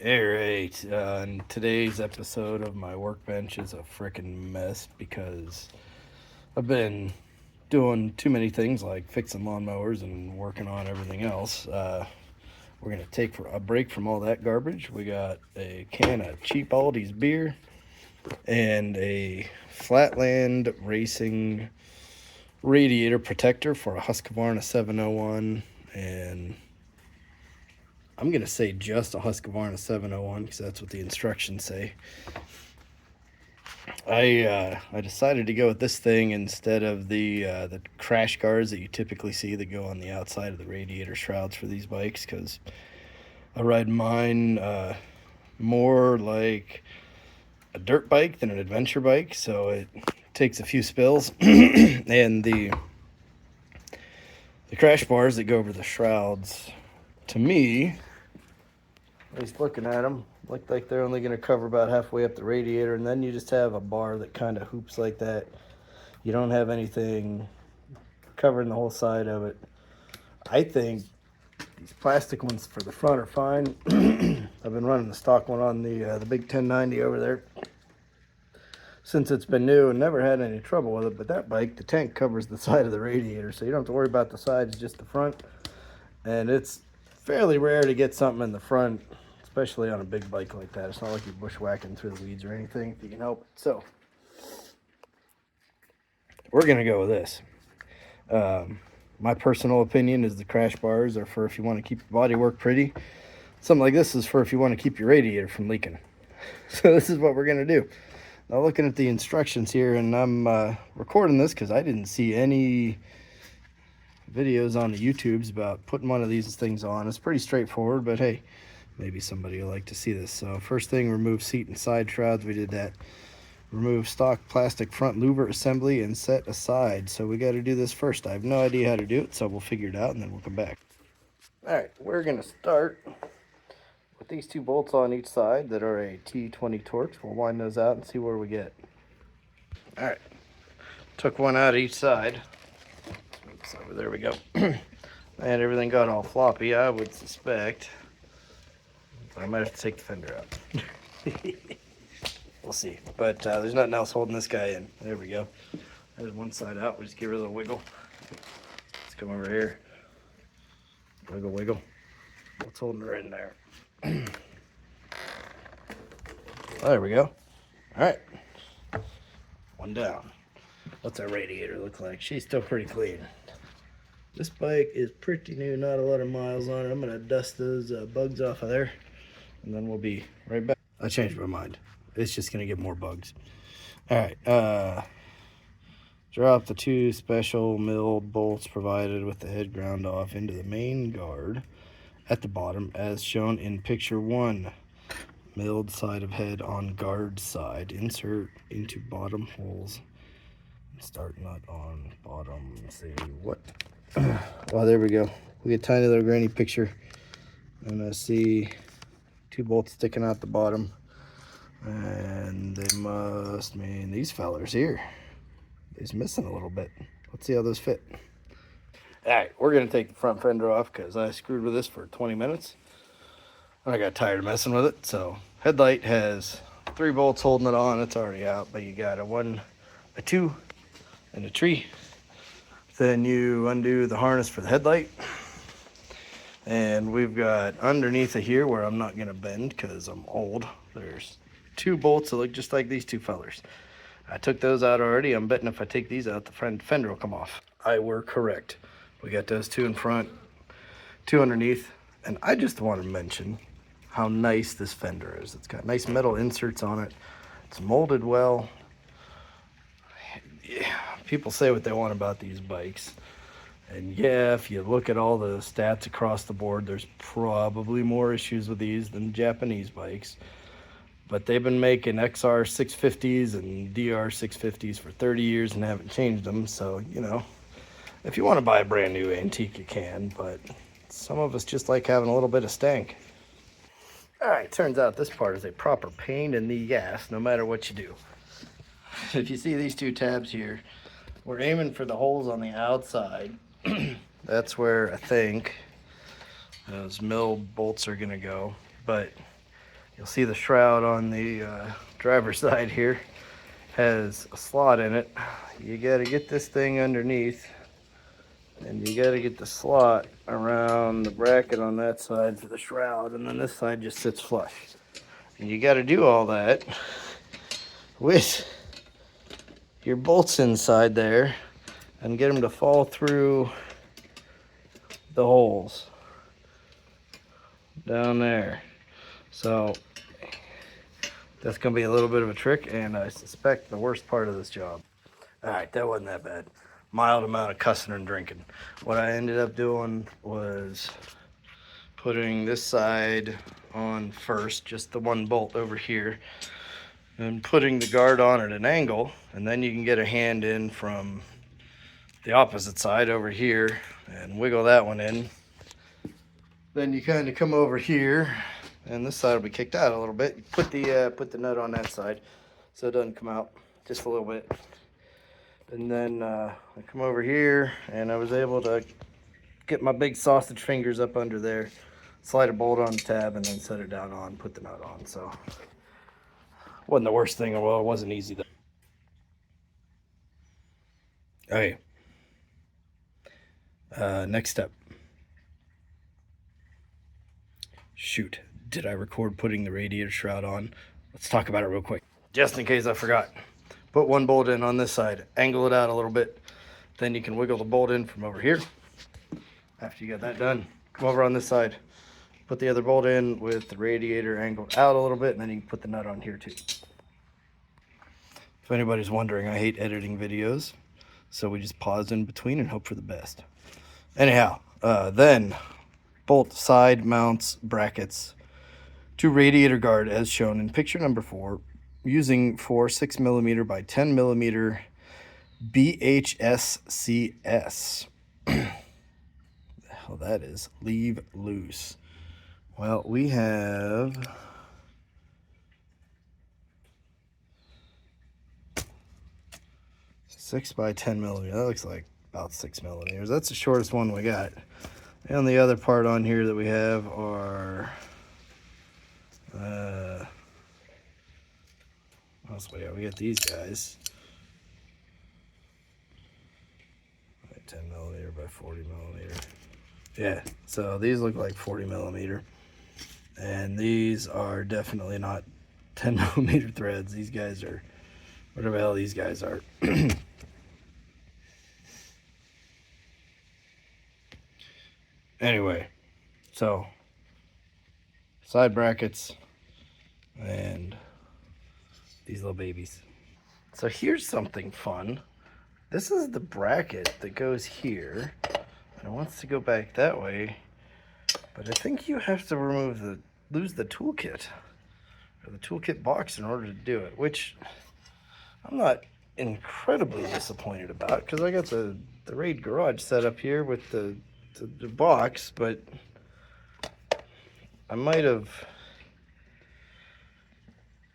Alright, today's episode of my workbench is a freaking mess because I've been doing too many things like fixing lawnmowers and working on everything else. We're going to take a break from all that garbage. We got a can of cheap Aldi's beer and a Flatland Racing radiator protector for a Husqvarna 701, and I'm going to say just a Husqvarna 701 because that's what the instructions say. I decided to go with this thing instead of the crash guards that you typically see that go on the outside of the radiator shrouds for these bikes, because I ride mine more like a dirt bike than an adventure bike, so it takes a few spills. And the crash bars that go over the shrouds, to me, at least looking at them, look like they're only going to cover about halfway up the radiator, and then you just have a bar that kind of hoops like that. You don't have anything covering the whole side of it. I think these plastic ones for the front are fine. I've been running the stock one on the big 1090 over there since it's been new and never had any trouble with it. But that bike, the tank covers the side of the radiator, so you don't have to worry about the sides, just the front. And it's fairly rare to get something in the front, especially on a big bike like that. It's not like you're bushwhacking through the weeds or anything if you can help it. So we're gonna go with this. My personal opinion is the crash bars are for if you want to keep your body work pretty. Something like this is for if you want to keep your radiator from leaking. So this is what we're gonna do. Now, looking at the instructions here, and I'm recording this because I didn't see any videos on the YouTubes about putting one of these things on. It's pretty straightforward, but hey, maybe somebody will like to see this. So first thing, remove seat and side shrouds. We did that. Remove stock plastic front louver assembly and set aside. So we got to do this first. I have no idea how to do it, so we'll figure it out and then we'll come back. All right, we're going to start with these two bolts on each side that are a T20 Torx. We'll wind those out and see where we get. All right, took one out of each side. So there we go. And everything got all floppy, I would suspect. I might have to take the fender out. We'll see. But there's nothing else holding this guy in. There we go. There's one side out. We just give it a little wiggle. Let's come over here. Wiggle, wiggle. What's holding her in there? There we go. All right. One down. What's our radiator look like? She's still pretty clean. This bike is pretty new, not a lot of miles on it. I'm gonna dust those bugs off of there, and then we'll be right back. I changed my mind. It's just gonna get more bugs. All right, drop the two special milled bolts provided with the head ground off into the main guard at the bottom as shown in picture 1. Milled side of head on guard side. Insert into bottom holes. Start nut on bottom. Let's see what. Well, there we go. We get a tiny little grainy picture, and I see two bolts sticking out the bottom, and they must mean these fellers here. They's missing a little bit. Let's see how those fit. All right, we're gonna take the front fender off because I screwed with this for 20 minutes and I got tired of messing with it. So headlight has 3 bolts holding it on. It's already out, but you got a 1, a 2, and a 3. Then you undo the harness for the headlight, and we've got underneath of here where I'm not gonna bend because I'm old, there's 2 bolts that look just like these 2 fellers. I took those out already. I'm betting if I take these out, the front fender will come off. I were correct. We got those 2 in front, 2 underneath, and I just want to mention how nice this fender is. It's got nice metal inserts on it. It's molded well. Yeah, people say what they want about these bikes, and yeah, if you look at all the stats across the board, there's probably more issues with these than Japanese bikes, but they've been making XR 650s and DR 650s for 30 years and haven't changed them. So, you know, if you want to buy a brand new antique, you can, but some of us just like having a little bit of stank. All right, turns out this part is a proper pain in the ass no matter what you do. If you see these 2 tabs here, we're aiming for the holes on the outside. That's where I think those mill bolts are gonna go. But You'll see the shroud on the driver's side here has a slot in it. You got to get this thing underneath, and you got to get the slot around the bracket on that side for the shroud, and then this side just sits flush. And you got to do all that with your bolts inside there and get them to fall through the holes down there. So that's going to be a little bit of a trick, and I suspect the worst part of this job. All right, that wasn't that bad. Mild amount of cussing and drinking. What I ended up doing was putting this side on first, just the one bolt over here, and putting the guard on at an angle, and then you can get a hand in from the opposite side over here and wiggle that one in. Then you kind of come over here, and this side will be kicked out a little bit. You put the nut on that side so it doesn't come out just a little bit. And then I come over here, and I was able to get my big sausage fingers up under there, slide a bolt on the tab, and then set it down on, put the nut on. So wasn't the worst thing. Well, it wasn't easy though. Okay. Next step. Shoot, did I record putting the radiator shroud on? Let's talk about it real quick, just in case I forgot. Put one bolt in on this side, angle it out a little bit, then you can wiggle the bolt in from over here. After you got that done, come over on this side, put the other bolt in with the radiator angled out a little bit, and then you can put the nut on here too. If anybody's wondering, I hate editing videos, so we just pause in between and hope for the best. Anyhow, then bolt side mounts brackets to radiator guard as shown in picture number 4, using 4 6mm by 10mm BHSCS. The hell that is? Leave loose. Well, we have 6 by 10mm. That looks like about 6mm. That's the shortest one we got. And the other part on here that we have are what else we got? We got these guys. 10mm by 40mm. Yeah, so these look like 40mm. And these are definitely not 10mm threads. These guys are whatever the hell these guys are. Anyway, so side brackets and these little babies. So here's something fun. This is the bracket that goes here, and it wants to go back that way, but I think you have to lose the toolkit or the toolkit box in order to do it, which I'm not incredibly disappointed about, because I got the Raid garage set up here with the box, but I might have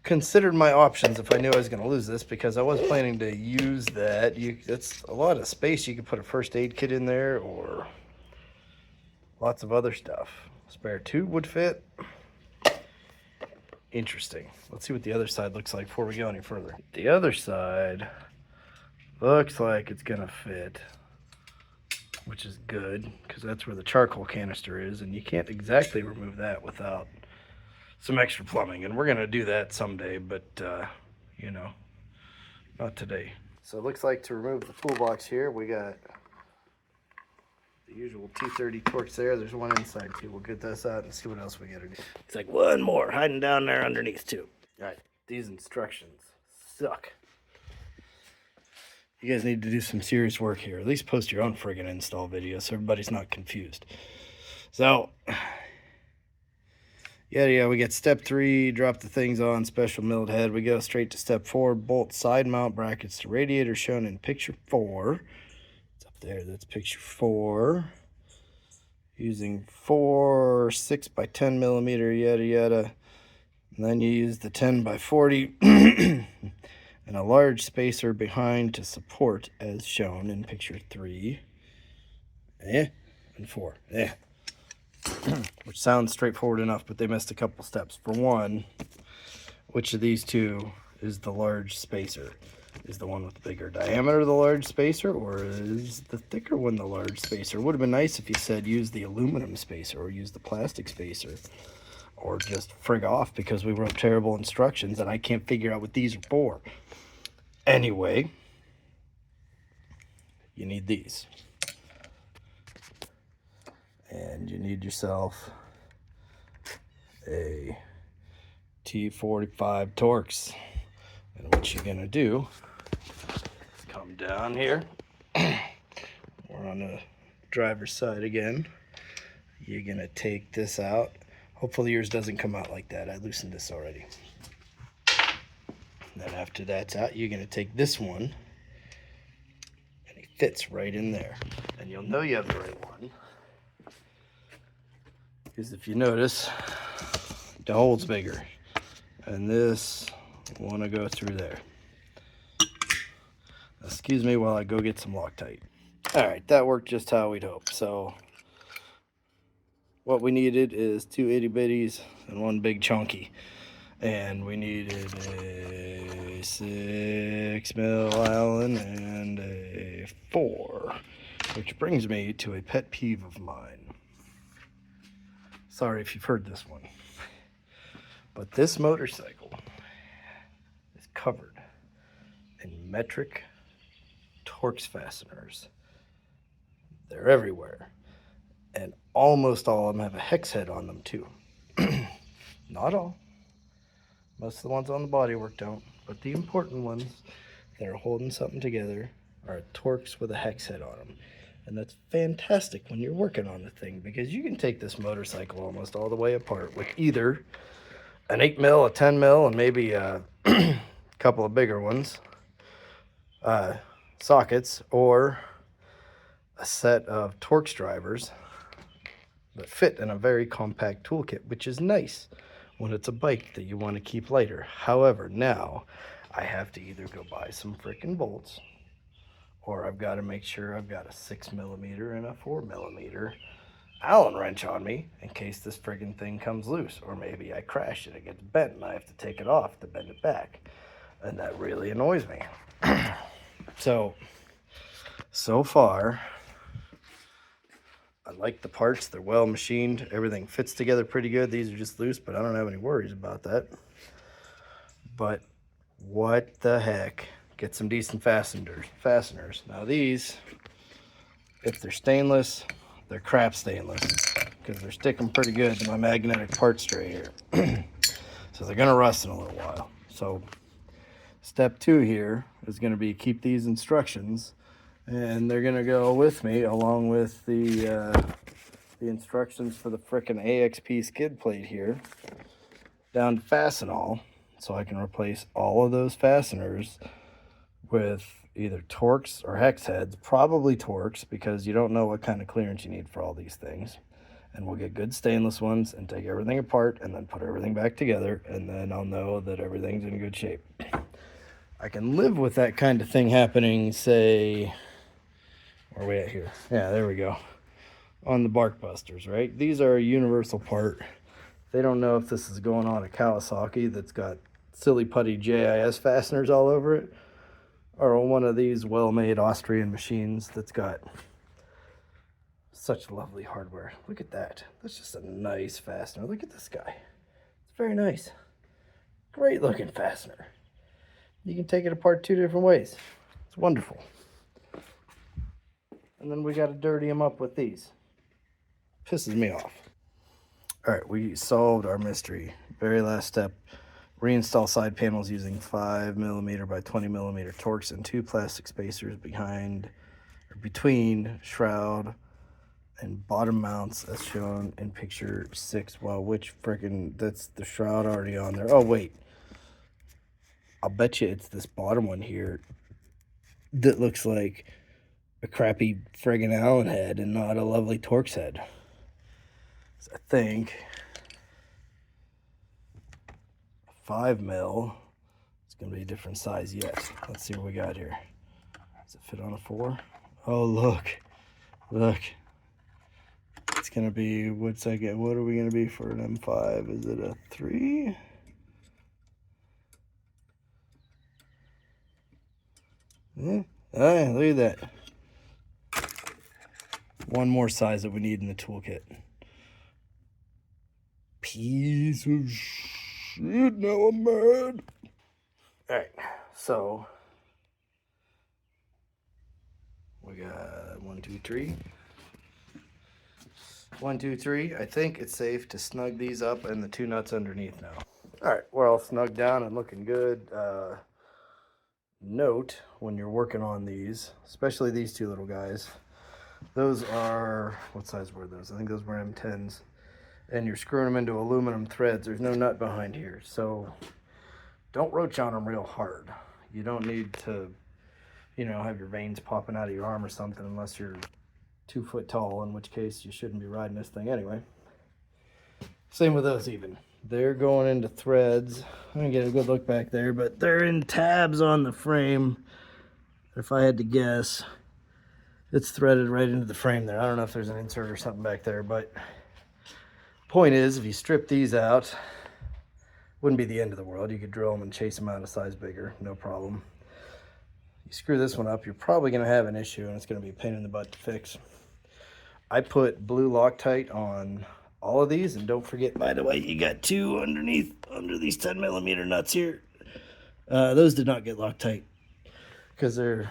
considered my options if I knew I was going to lose this, because I was planning to use that. That's a lot of space. You could put a first aid kit in there or lots of other stuff. Spare tube would fit. Interesting. Let's see what the other side looks like before we go any further. The other side looks like it's going to fit, which is good, because that's where the charcoal canister is, and you can't exactly remove that without some extra plumbing, and we're going to do that someday, but you know, not today. So it looks like to remove the toolbox here, we got the usual 230 Torx there. There's one inside too. We'll get this out and see what else we got to do. It's like one more hiding down there underneath too. All right, these instructions suck. You guys need to do some serious work here. At least post your own friggin' install video so everybody's not confused. So, yeah, we get step 3, drop the things on, special milled head. We go straight to step 4, bolt side mount brackets to radiator shown in picture 4. It's up there, that's picture 4. Using 4 6 by 10mm, yada yada. And then you use the 10 by 40 and a large spacer behind to support as shown in picture 3. And 4. which sounds straightforward enough, but they missed a couple steps. For one, which of these two is the large spacer? Is the one with the bigger diameter the large spacer, or is the thicker one the large spacer? Would have been nice if you said use the aluminum spacer or use the plastic spacer, or just frig off because we wrote terrible instructions and I can't figure out what these are for. Anyway, you need these. And you need yourself a T45 Torx. And what you're gonna do is come down here. We're on the driver's side again. You're gonna take this out. Hopefully yours doesn't come out like that. I loosened this already. Then after that's out, you're gonna take this one, and it fits right in there. And you'll know you have the right one, because if you notice, the hole's bigger. And this wanna go through there. Excuse me while I go get some Loctite. All right, that worked just how we'd hoped. So what we needed is two itty bitties and one big chunky. And we needed a 6mm Allen and a 4, which brings me to a pet peeve of mine. Sorry if you've heard this one, but this motorcycle is covered in metric Torx fasteners. They're everywhere, and almost all of them have a hex head on them too. Not all. Most of the ones on the bodywork don't, but the important ones that are holding something together are Torx with a hex head on them. And that's fantastic when you're working on the thing, because you can take this motorcycle almost all the way apart with either an 8mm, a 10mm, and maybe a couple of bigger ones, sockets, or a set of Torx drivers that fit in a very compact toolkit, which is nice when it's a bike that you want to keep lighter. However, now I have to either go buy some frickin' bolts, or I've got to make sure I've got a 6mm and a 4mm Allen wrench on me in case this friggin' thing comes loose, or maybe I crash it, it gets bent, and I have to take it off to bend it back, and that really annoys me. So far, I like the parts. They're well machined. Everything fits together pretty good. These are just loose, but I don't have any worries about that. But what the heck? Get some decent fasteners. Now these, if they're stainless, they're crap stainless, because they're sticking pretty good to my magnetic part tray here. So they're gonna rust in a little while. So step 2 here is gonna be keep these instructions, and they're gonna go with me along with the instructions for the frickin' AXP skid plate here down to fasten all, so I can replace all of those fasteners with either Torx or hex heads, probably Torx, because you don't know what kind of clearance you need for all these things. And we'll get good stainless ones and take everything apart and then put everything back together, and then I'll know that everything's in good shape. I can live with that kind of thing happening, say, where are we at here? Yeah, there we go. On the bark busters, right? These are a universal part. They don't know if this is going on a Kawasaki that's got silly putty JIS fasteners all over it, or one of these well-made Austrian machines that's got such lovely hardware. Look at that. That's just a nice fastener. Look at this guy. It's very nice. Great looking fastener. You can take it apart 2 different ways. It's wonderful. And then we got to dirty them up with these. Pisses me off. All right, we solved our mystery. Very last step. Reinstall side panels using 5mm by 20mm Torx and 2 plastic spacers between shroud and bottom mounts as shown in picture 6. Well, which frickin', that's the shroud already on there. Oh, wait. I'll bet you it's this bottom one here that looks like a crappy friggin' Allen head and not a lovely Torx head. So I think 5mm is going to be a different size yet. Let's see what we got here. Does it fit on a 4? Oh, look. Look. It's It's gonna be, what's that get? What are we gonna be for an M5? Is it a 3? Yeah. Alright, look at that. One more size that we need in the toolkit. Piece of shit, now I'm mad. Alright, so we got 1, 2, 3. 1, 2, 3. I think it's safe to snug these up and the 2 nuts underneath now. Alright, we're all snugged down and looking good. Note when you're working on these, especially these 2 little guys, those are, what size were those? I think those were M10s. And you're screwing them into aluminum threads. There's no nut behind here, so don't roach on them real hard. You don't need to, you know, have your veins popping out of your arm or something unless you're 2 foot tall, in which case you shouldn't be riding this thing anyway. Same with those even. They're going into threads. I'm gonna get a good look back there, but they're in tabs on the frame. If I had to guess, it's threaded right into the frame there. I don't know if there's an insert or something back there, but point is, if you strip these out, wouldn't be the end of the world. You could drill them and chase them out a size bigger, no problem. You screw this one up, you're probably gonna have an issue and it's gonna be a pain in the butt to fix. I put blue Loctite on all of these, and don't forget, by the way, you got 2 underneath, under these 10mm nuts here. Those did not get Loctite because they're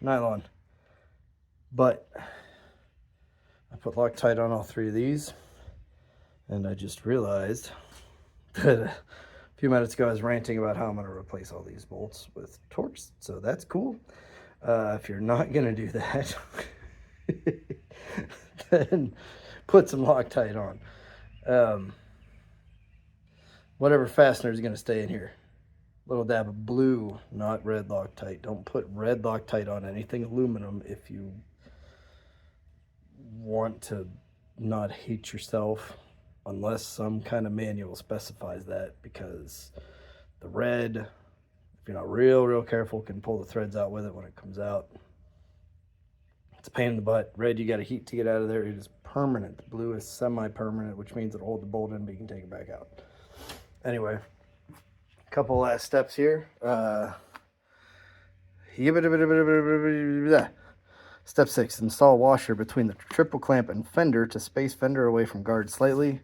nylon, but I put Loctite on all 3 of these, and I just realized that a few minutes ago I was ranting about how I'm going to replace all these bolts with Torx, so that's cool. If you're not going to do that, then put some Loctite on. Whatever fastener is going to stay in here. Little dab of blue, not red Loctite. Don't put red Loctite on anything aluminum if you want to not hate yourself, unless some kind of manual specifies that, because the red, if you're not real careful, can pull the threads out with it when it comes out. It's a pain in the butt. Red, you got to heat to get out of there. It is permanent. The blue is semi-permanent, which means it'll hold the bolt in, but you can take it back out. Anyway, a couple last steps here. Step 6, install washer between the triple clamp and fender to space fender away from guard slightly.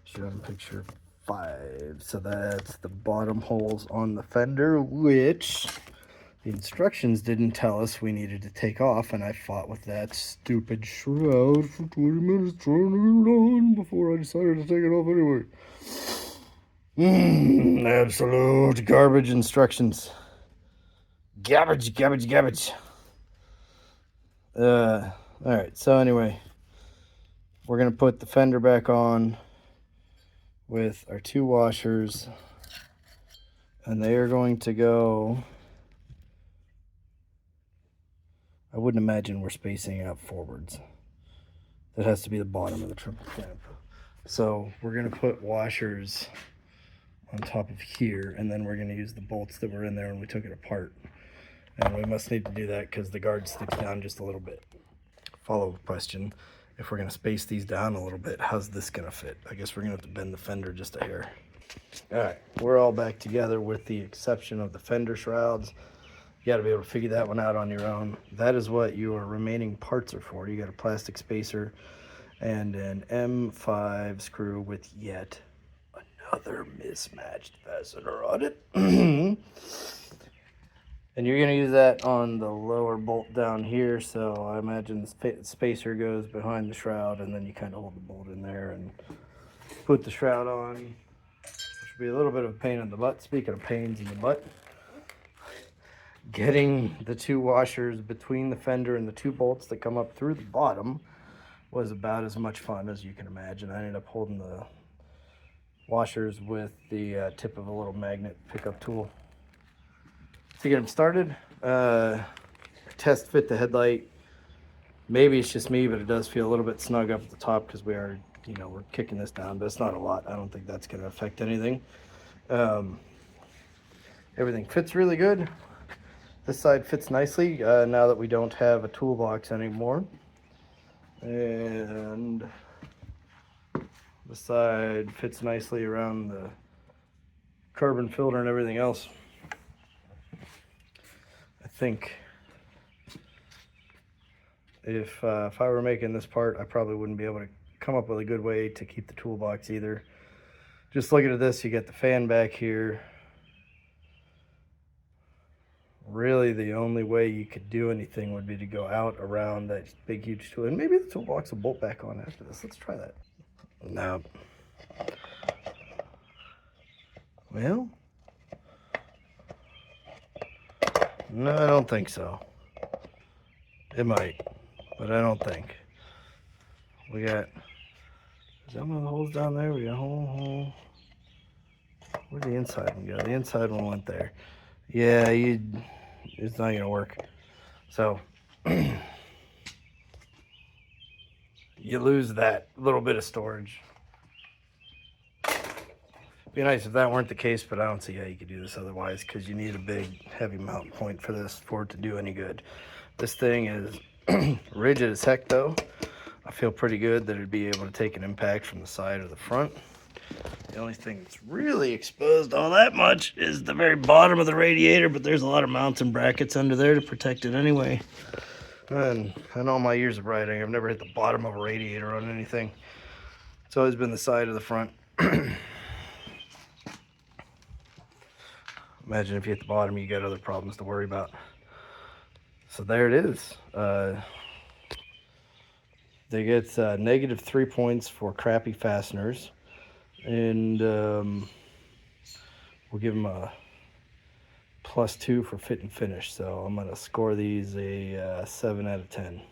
Show them picture 5. So that's the bottom holes on the fender, which the instructions didn't tell us we needed to take off, and I fought with that stupid shroud for 20 minutes trying to get it on before I decided to take it off anyway. Absolute garbage instructions. Garbage. Alright, so anyway, we're going to put the fender back on with our 2 washers, and they are going to go, I wouldn't imagine we're spacing out forwards. That has to be the bottom of the triple clamp. So we're going to put washers on top of here, and then we're going to use the bolts that were in there when we took it apart. And we must need to do that because the guard sticks down just a little bit. Follow-up question, if we're going to space these down a little bit, how's this going to fit? I guess we're going to have to bend the fender just a hair. Alright, we're all back together with the exception of the fender shrouds. You got to be able to figure that one out on your own. That is what your remaining parts are for. You got a plastic spacer and an M5 screw with yet another mismatched fastener on it. And you're going to use that on the lower bolt down here, so I imagine the spacer goes behind the shroud, and then you kind of hold the bolt in there and put the shroud on, which will be a little bit of a pain in the butt. Speaking of pains in the butt, getting the 2 washers between the fender and the 2 bolts that come up through the bottom was about as much fun as you can imagine. I ended up holding the washers with the tip of a little magnet pickup tool to get them started. Test fit the headlight. Maybe it's just me, but it does feel a little bit snug up at the top because we are, you know, we're kicking this down, but it's not a lot. I don't think that's going to affect anything. Everything fits really good. This side fits nicely now that we don't have a toolbox anymore. And The side fits nicely around the carbon filter and everything else. I think if I were making this part, I probably wouldn't be able to come up with a good way to keep the toolbox either. Just looking at this, you get the fan back here. Really, the only way you could do anything would be to go out around that big, huge tool. And maybe the toolbox will bolt back on after this. Let's try that. No. Well, no, I don't think so. It might, but I don't think. We got, is that one of the holes down there? We got a hole. Where'd the inside one go? The inside one went there. Yeah, it's not gonna work. So you lose that little bit of storage. Be nice if that weren't the case, but I don't see how you could do this otherwise, because you need a big heavy mount point for this for it to do any good. This thing is rigid as heck though. I feel pretty good that it'd be able to take an impact from the side or the front. The only thing that's really exposed all that much is the very bottom of the radiator, but there's a lot of mounts and brackets under there to protect it anyway. And in all my years of riding, I've never hit the bottom of a radiator on anything. It's always been the side of the front. Imagine if you hit the bottom, you got other problems to worry about. So there it is. They get -3 points for crappy fasteners, and we'll give them a +2 for fit and finish. So I'm going to score these a 7 out of 10.